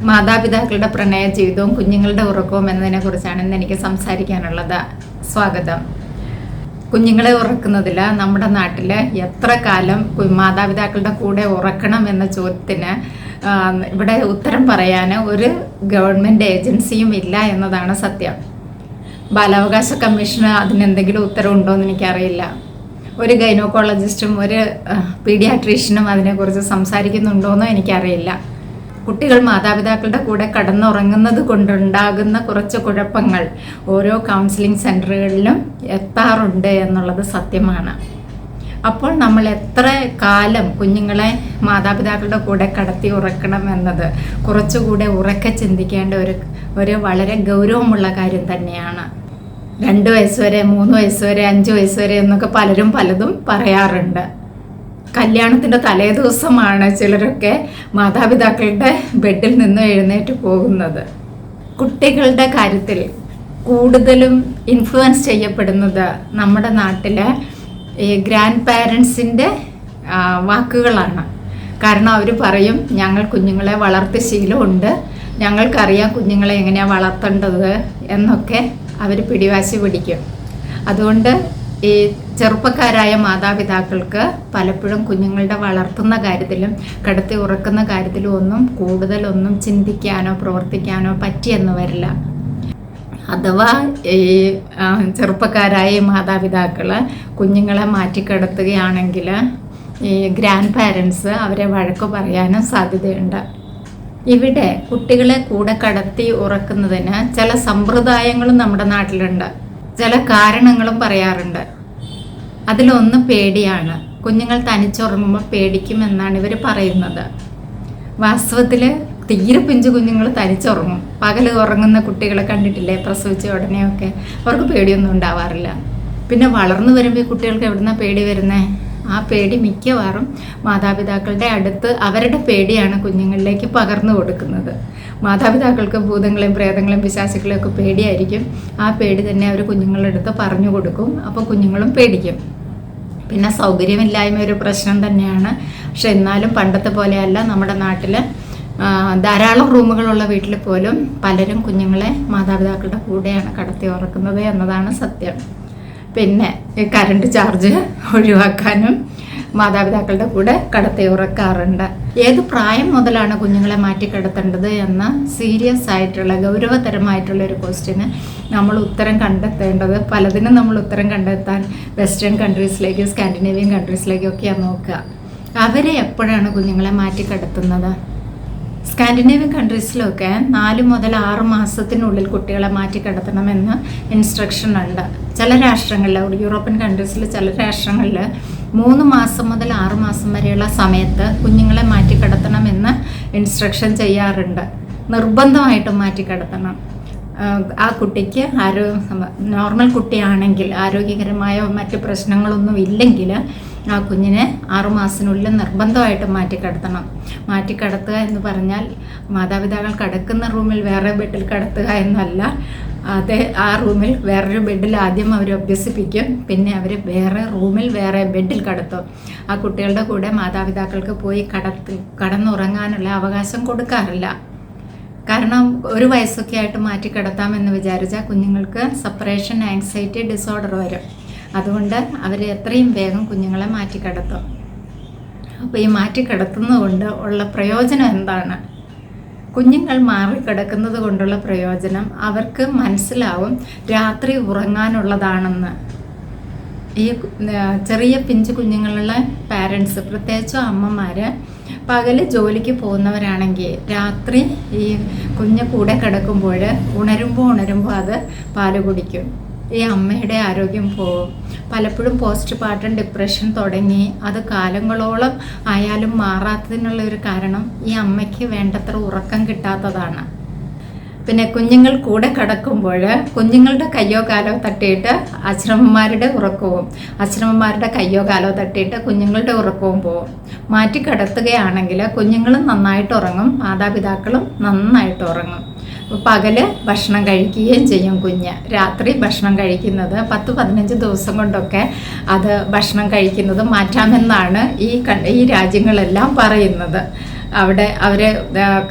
മാതാപിതാക്കളുടെ പ്രണയ ജീവിതവും കുഞ്ഞുങ്ങളുടെ ഉറക്കവും എന്നതിനെക്കുറിച്ചാണ് ഇന്ന് എനിക്ക് സംസാരിക്കാനുള്ളത്. സ്വാഗതം. കുഞ്ഞുങ്ങളെ ഉറക്കുന്നതിൽ നമ്മുടെ നാട്ടിൽ എത്ര കാലം മാതാപിതാക്കളുടെ കൂടെ ഉറക്കണം എന്ന ചോദ്യത്തിന് ഇവിടെ ഉത്തരം പറയാൻ ഒരു ഗവൺമെൻറ് ഏജൻസിയും ഇല്ല എന്നതാണ് സത്യം. ബാലാവകാശ കമ്മീഷന് അതിനെന്തെങ്കിലും ഉത്തരവുണ്ടോ എന്ന് എനിക്കറിയില്ല. ഒരു ഗൈനോക്കോളജിസ്റ്റും ഒരു പീഡിയാട്രീഷ്യനും അതിനെക്കുറിച്ച് സംസാരിക്കുന്നുണ്ടോയെന്നോ എനിക്കറിയില്ല. കുട്ടികൾ മാതാപിതാക്കളുടെ കൂടെ കടന്നുറങ്ങുന്നത് കൊണ്ടുണ്ടാകുന്ന കുറച്ച് കുഴപ്പങ്ങൾ ഓരോ കൗൺസിലിംഗ് സെൻ്ററുകളിലും എത്താറുണ്ട് എന്നുള്ളത് സത്യമാണ്. അപ്പോൾ നമ്മൾ എത്ര കാലം കുഞ്ഞുങ്ങളെ മാതാപിതാക്കളുടെ കൂടെ കടത്തി ഉറക്കണം എന്നത് കുറച്ചുകൂടെ ഉറക്കെ ചിന്തിക്കേണ്ട ഒരു വളരെ ഗൗരവമുള്ള കാര്യം തന്നെയാണ്. 2 വയസ്സ് വരെ, 3 വയസ്സ് വരെ, 5 വയസ്സ് വരെ എന്നൊക്കെ പലരും പലതും പറയാറുണ്ട്. കല്യാണത്തിൻ്റെ തലേ ദിവസമാണ് ചിലരൊക്കെ മാതാപിതാക്കളുടെ ബെഡിൽ നിന്ന് എഴുന്നേറ്റ് പോകുന്നത്. കുട്ടികളുടെ കാര്യത്തിൽ കൂടുതലും ഇൻഫ്ലുവൻസ് ചെയ്യപ്പെടുന്നത് നമ്മുടെ നാട്ടിലെ ഈ ഗ്രാൻഡ് പാരൻസിൻ്റെ വാക്കുകളാണ്. കാരണം അവർ പറയും, ഞങ്ങൾ കുഞ്ഞുങ്ങളെ വളർത്തി ശീലമുണ്ട്, ഞങ്ങൾക്കറിയാം കുഞ്ഞുങ്ങളെ എങ്ങനെയാണ് വളർത്തേണ്ടത് എന്നൊക്കെ അവർ പിടിവാശി പിടിക്കും. അതുകൊണ്ട് ഈ ചെറുപ്പക്കാരായ മാതാപിതാക്കൾക്ക് പലപ്പോഴും കുഞ്ഞുങ്ങളുടെ വളർത്തുന്ന കാര്യത്തിലും കടത്തി ഉറക്കുന്ന കാര്യത്തിലും കൂടുതലൊന്നും ചിന്തിക്കാനോ പ്രവർത്തിക്കാനോ പറ്റിയെന്ന് വരില്ല. അഥവാ ഈ ചെറുപ്പക്കാരായ മാതാപിതാക്കൾ കുഞ്ഞുങ്ങളെ മാറ്റിക്കിടത്തുകയാണെങ്കിൽ ഈ ഗ്രാൻഡ് പാരൻസ് അവരെ വഴക്ക് പറയാനും സാധ്യതയുണ്ട്. ഇവിടെ കുട്ടികളെ കൂടെ കടത്തി ഉറക്കുന്നതിന് ചില സമ്പ്രദായങ്ങളും നമ്മുടെ നാട്ടിലുണ്ട്, ചില കാരണങ്ങളും പറയാറുണ്ട്. അതിലൊന്ന് പേടിയാണ്. കുഞ്ഞുങ്ങൾ തനിച്ചുറങ്ങുമ്പോൾ പേടിക്കുമെന്നാണ് ഇവർ പറയുന്നത്. വാസ്തവത്തിൽ തീരെ പിഞ്ചു കുഞ്ഞുങ്ങൾ തനിച്ചുറങ്ങും. പകൽ ഉറങ്ങുന്ന കുട്ടികളെ കണ്ടിട്ടില്ലേ, പ്രസവിച്ച ഉടനെയൊക്കെ അവർക്ക് പേടിയൊന്നും ഉണ്ടാവാറില്ല. പിന്നെ വളർന്നു വരുമ്പോൾ ഈ കുട്ടികൾക്ക് എവിടുന്നാണ് പേടി വരുന്നത്? ആ പേടി മിക്കവാറും മാതാപിതാക്കളുടെ അടുത്ത് അവരുടെ പേടിയാണ് കുഞ്ഞുങ്ങളിലേക്ക് പകർന്നു കൊടുക്കുന്നത്. മാതാപിതാക്കൾക്ക് ഭൂതങ്ങളെയും പ്രേതങ്ങളെയും പിശാചുക്കളെയും ഒക്കെ പേടിയായിരിക്കും. ആ പേടി തന്നെ അവർ കുഞ്ഞുങ്ങളുടെ അടുത്ത് പറഞ്ഞു കൊടുക്കും. അപ്പോൾ കുഞ്ഞുങ്ങളും പേടിക്കും. പിന്നെ സൗകര്യമില്ലായ്മ ഒരു പ്രശ്നം തന്നെയാണ്. പക്ഷെ എന്നാലും പണ്ടത്തെ പോലെയല്ല. നമ്മുടെ നാട്ടിൽ ധാരാളം റൂമുകളുള്ള വീട്ടിൽ പോലും പലരും കുഞ്ഞുങ്ങളെ മാതാപിതാക്കളുടെ കൂടെയാണ് കടത്തി ഉറക്കുന്നത് എന്നതാണ് സത്യം. പിന്നെ കറണ്ട് ചാർജ് ഒഴിവാക്കാനും മാതാപിതാക്കളുടെ കൂടെ കടത്തി ഉറക്കാറുണ്ട്. ഏത് പ്രായം മുതലാണ് കുഞ്ഞുങ്ങളെ മാറ്റി കിടത്തേണ്ടത് എന്ന സീരിയസ് ആയിട്ടുള്ള ഗൗരവതരമായിട്ടുള്ള ഒരു ക്വസ്റ്റ്യന് നമ്മൾ ഉത്തരം കണ്ടെത്തേണ്ടത്, പലതിനും നമ്മൾ ഉത്തരം കണ്ടെത്താൻ വെസ്റ്റേൺ കൺട്രീസിലേക്ക്, സ്കാൻഡിനേവിയൻ കൺട്രീസിലേക്കൊക്കെയാണ് നോക്കുക. അവരെ എപ്പോഴാണ് കുഞ്ഞുങ്ങളെ മാറ്റി കിടത്തുന്നത്? സ്കാൻഡിനേവിയൻ കൺട്രീസിലൊക്കെ 4 മുതൽ 6 മാസത്തിനുള്ളിൽ കുട്ടികളെ മാറ്റി കിടത്തണമെന്ന് ഇൻസ്ട്രക്ഷൻ ഉണ്ട്. ചില രാഷ്ട്രങ്ങളിൽ, യൂറോപ്യൻ കൺട്രീസിൽ ചില രാഷ്ട്രങ്ങളിൽ 3 മാസം മുതൽ 6 മാസം വരെയുള്ള സമയത്ത് കുഞ്ഞുങ്ങളെ മാറ്റി കിടത്തണമെന്ന് ഇൻസ്ട്രക്ഷൻ ചെയ്യാറുണ്ട്. നിർബന്ധമായിട്ടും മാറ്റി കിടത്തണം. ആ കുട്ടിക്ക് നോർമൽ കുട്ടിയാണെങ്കിൽ, ആരോഗ്യകരമായ മറ്റ് പ്രശ്നങ്ങളൊന്നും ഇല്ലെങ്കിൽ ആ കുഞ്ഞിനെ 6 മാസത്തിനുള്ളിൽ നിർബന്ധമായിട്ട് മാറ്റിക്കിടത്തണം. മാറ്റിക്കിടത്തുക എന്ന് പറഞ്ഞാൽ മാതാപിതാക്കൾ കിടക്കുന്ന റൂമിൽ വേറെ ബെഡിൽ കിടത്തുക എന്നല്ല. ആ റൂമിൽ വേറൊരു ബെഡിൽ ആദ്യം അവർ അഭ്യസിപ്പിക്കും, പിന്നെ അവർ വേറെ റൂമിൽ വേറെ ബെഡിൽ കിടത്തും. ആ കുട്ടികളുടെ കൂടെ മാതാപിതാക്കൾക്ക് പോയി കടന്നുറങ്ങാനുള്ള അവകാശം കൊടുക്കാറില്ല. കാരണം 1 വയസ്സൊക്കെ ആയിട്ട് മാറ്റി കിടത്താമെന്ന് വിചാരിച്ചാൽ കുഞ്ഞുങ്ങൾക്ക് സെപ്പറേഷൻ ആങ്സൈറ്റി ഡിസോർഡർ വരും. അതുകൊണ്ട് അവർ എത്രയും വേഗം കുഞ്ഞുങ്ങളെ മാറ്റി കിടത്തും. അപ്പോൾ ഈ മാറ്റി കിടത്തുന്നത് കൊണ്ട് ഉള്ള പ്രയോജനം എന്താണ്? കുഞ്ഞുങ്ങൾ മാറിക്കിടക്കുന്നത് കൊണ്ടുള്ള പ്രയോജനം അവർക്ക് മനസ്സിലാവും രാത്രി ഉറങ്ങാനുള്ളതാണെന്ന്. ഈ ചെറിയ പിഞ്ചു കുഞ്ഞുങ്ങളുള്ള പാരൻസ്, പ്രത്യേകിച്ചും അമ്മമാർ, പകൽ ജോലിക്ക് പോകുന്നവരാണെങ്കിൽ രാത്രി ഈ കുഞ്ഞ് കൂടെ കിടക്കുമ്പോൾ ഉണരുമ്പോൾ അത് പാല് കുടിക്കും. ഈ അമ്മയുടെ ആരോഗ്യം പോകും. പലപ്പോഴും പോസ്റ്റ് പാർട്ടം ഡിപ്രഷൻ തുടങ്ങി അത് കാലങ്ങളോളം ആയാലും മാറാത്തതിനുള്ള ഒരു കാരണം ഈ അമ്മയ്ക്ക് വേണ്ടത്ര ഉറക്കം കിട്ടാത്തതാണ്. പിന്നെ കുഞ്ഞുങ്ങൾ കൂടെ കിടക്കുമ്പോൾ കുഞ്ഞുങ്ങളുടെ കയ്യോ കാലോ തട്ടിയിട്ട് അച്ഛനമ്മമാരുടെ ഉറക്കവും, അച്ഛനമ്മമാരുടെ കയ്യോ കാലോ തട്ടിയിട്ട് കുഞ്ഞുങ്ങളുടെ ഉറക്കവും പോകും. മാറ്റി കിടത്തുകയാണെങ്കിൽ കുഞ്ഞുങ്ങളും നന്നായിട്ട് ഉറങ്ങും, മാതാപിതാക്കളും നന്നായിട്ട് ഉറങ്ങും. പകല് ഭക്ഷണം കഴിക്കുകയും ചെയ്യും. കുഞ്ഞ് രാത്രി ഭക്ഷണം കഴിക്കുന്നത് 10-15 ദിവസം കൊണ്ടൊക്കെ അത് ഭക്ഷണം കഴിക്കുന്നത് മാറ്റാമെന്നാണ് ഈ രാജ്യങ്ങളെല്ലാം പറയുന്നത്. അവിടെ അവർ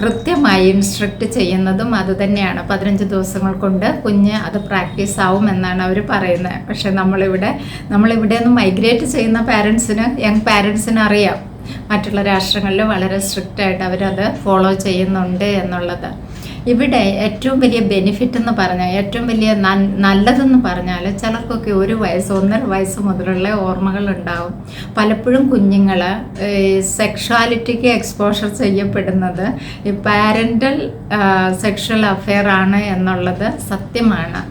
കൃത്യമായി ഇൻസ്ട്രക്റ്റ് ചെയ്യുന്നതും അതുതന്നെയാണ്. 15 ദിവസങ്ങൾ കൊണ്ട് കുഞ്ഞ് അത് പ്രാക്ടീസ് ആവും എന്നാണ് അവർ പറയുന്നത്. പക്ഷെ നമ്മളിവിടെ നിന്ന് മൈഗ്രേറ്റ് ചെയ്യുന്ന യങ് പാരൻസിന് അറിയാം മറ്റുള്ള രാഷ്ട്രങ്ങളിൽ വളരെ സ്ട്രിക്റ്റായിട്ട് അവരത് ഫോളോ ചെയ്യുന്നുണ്ട് എന്നുള്ളത്. ഇവിടെ ഏറ്റവും വലിയ ബെനിഫിറ്റ് എന്ന് പറഞ്ഞാൽ, ഏറ്റവും വലിയ നല്ലതെന്ന് പറഞ്ഞാൽ, ചിലർക്കൊക്കെ 1 വയസ്സ് 1.5 വയസ്സ് മുതലുള്ള ഓർമ്മകൾ ഉണ്ടാവും. പലപ്പോഴും കുഞ്ഞുങ്ങൾ സെക്ഷുവാലിറ്റിക്ക് എക്സ്പോഷർ ചെയ്യപ്പെടുന്നത് ഈ പാരൻ്റൽ സെക്ഷൽ അഫെയർ ആണ് എന്നുള്ളത് സത്യമാണ്.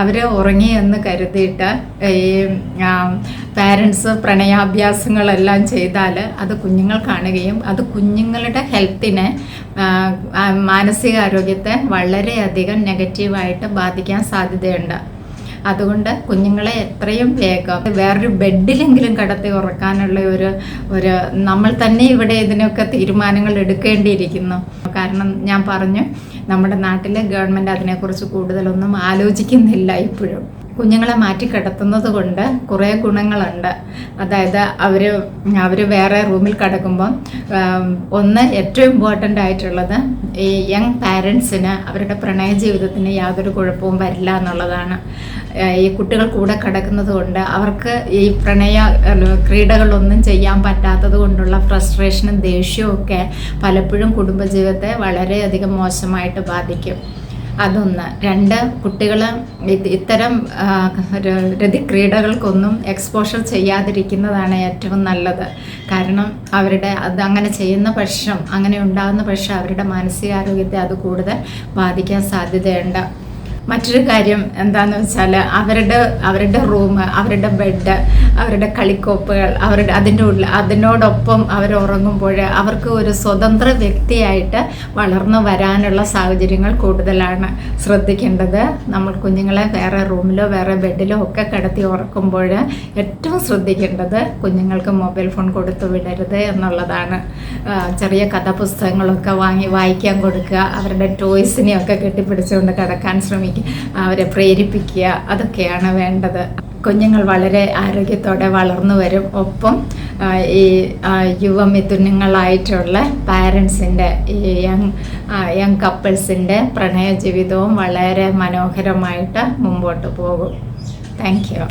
അവർ ഉറങ്ങി എന്ന് കരുതിയിട്ട് ഈ പാരൻസ് പ്രണയാഭ്യാസങ്ങളെല്ലാം ചെയ്താൽ അത് കുഞ്ഞുങ്ങൾ കാണുകയും അത് കുഞ്ഞുങ്ങളുടെ ഹെൽത്തിനെ, മാനസികാരോഗ്യത്തെ വളരെയധികം നെഗറ്റീവായിട്ട് ബാധിക്കാൻ സാധ്യതയുണ്ട്. അതുകൊണ്ട് കുഞ്ഞുങ്ങളെ എത്രയും വേഗം വേറൊരു ബെഡിലെങ്കിലും കടത്തി ഉറക്കാനുള്ള ഒരു നമ്മൾ തന്നെ ഇവിടെ ഇതിനൊക്കെ തീരുമാനങ്ങൾ എടുക്കേണ്ടിയിരിക്കുന്നു. കാരണം ഞാൻ പറഞ്ഞു, നമ്മുടെ നാട്ടിലെ ഗവൺമെൻറ് അതിനെക്കുറിച്ച് കൂടുതലൊന്നും ആലോചിക്കുന്നില്ല ഇപ്പോഴും. കുഞ്ഞുങ്ങളെ മാറ്റി കിടത്തുന്നത് കൊണ്ട് കുറേ ഗുണങ്ങളുണ്ട്. അതായത് അവർ വേറെ റൂമിൽ കിടക്കുമ്പം ഏറ്റവും ഇമ്പോർട്ടൻ്റ് ആയിട്ടുള്ളത് ഈ യങ് പാരൻസിന് അവരുടെ പ്രണയ ജീവിതത്തിന് യാതൊരു കുഴപ്പവും വരില്ല എന്നുള്ളതാണ്. ഈ കുട്ടികൾ കൂടെ കിടക്കുന്നത് കൊണ്ട് അവർക്ക് ഈ പ്രണയ ക്രീഡകളൊന്നും ചെയ്യാൻ പറ്റാത്തത് കൊണ്ടുള്ള ഫ്രസ്ട്രേഷനും ദേഷ്യവും ഒക്കെ പലപ്പോഴും കുടുംബജീവിതത്തെ വളരെയധികം മോശമായിട്ട് ബാധിക്കും. അതൊന്ന്. 2, കുട്ടികൾ ഇത്തരം രതിക്രീഡകൾക്കൊന്നും എക്സ്പോഷർ ചെയ്യാതിരിക്കുന്നതാണ് ഏറ്റവും നല്ലത്. കാരണം അങ്ങനെ ചെയ്യുന്ന പക്ഷം, അങ്ങനെ ഉണ്ടാകുന്ന പക്ഷം അവരുടെ മാനസികാരോഗ്യത്തെ അത് കൂടുതൽ ബാധിക്കാൻ സാധ്യതയുണ്ട്. മറ്റൊരു കാര്യം എന്താണെന്ന് വെച്ചാൽ, അവരുടെ റൂം, അവരുടെ ബെഡ്, അവരുടെ കളിക്കോപ്പുകൾ, അതിനോടൊപ്പം അവർ ഉറങ്ങുമ്പോൾ അവർക്ക് ഒരു സ്വതന്ത്ര വ്യക്തിയായിട്ട് വളർന്നു വരാനുള്ള സാഹചര്യങ്ങൾ കൂടുതലാണ്. ശ്രദ്ധിക്കേണ്ടത്, നമ്മൾ കുഞ്ഞുങ്ങളെ വേറെ റൂമിലോ വേറെ ബെഡിലോ ഒക്കെ കിടത്തി ഉറക്കുമ്പോൾ ഏറ്റവും ശ്രദ്ധിക്കേണ്ടത് കുഞ്ഞുങ്ങൾക്ക് മൊബൈൽ ഫോൺ കൊടുത്തു വിടരുത് എന്നുള്ളതാണ്. ചെറിയ കഥാപുസ്തകങ്ങളൊക്കെ വായിക്കാൻ കൊടുക്കുക, അവരുടെ ടോയ്സിനെയൊക്കെ കെട്ടിപ്പിടിച്ചുകൊണ്ട് കിടക്കാൻ ശ്രമിക്കുക, അവരെ പ്രേരിപ്പിക്കുക, അതൊക്കെയാണ് വേണ്ടത്. കുഞ്ഞുങ്ങൾ വളരെ ആരോഗ്യത്തോടെ വളർന്നു വരും. ഒപ്പം ഈ യുവമിഥുനങ്ങളായിട്ടുള്ള പാരൻസിൻ്റെ, ഈ യങ് കപ്പിൾസിൻ്റെ പ്രണയ ജീവിതവും വളരെ മനോഹരമായിട്ട് മുമ്പോട്ട് പോകും. Thank you.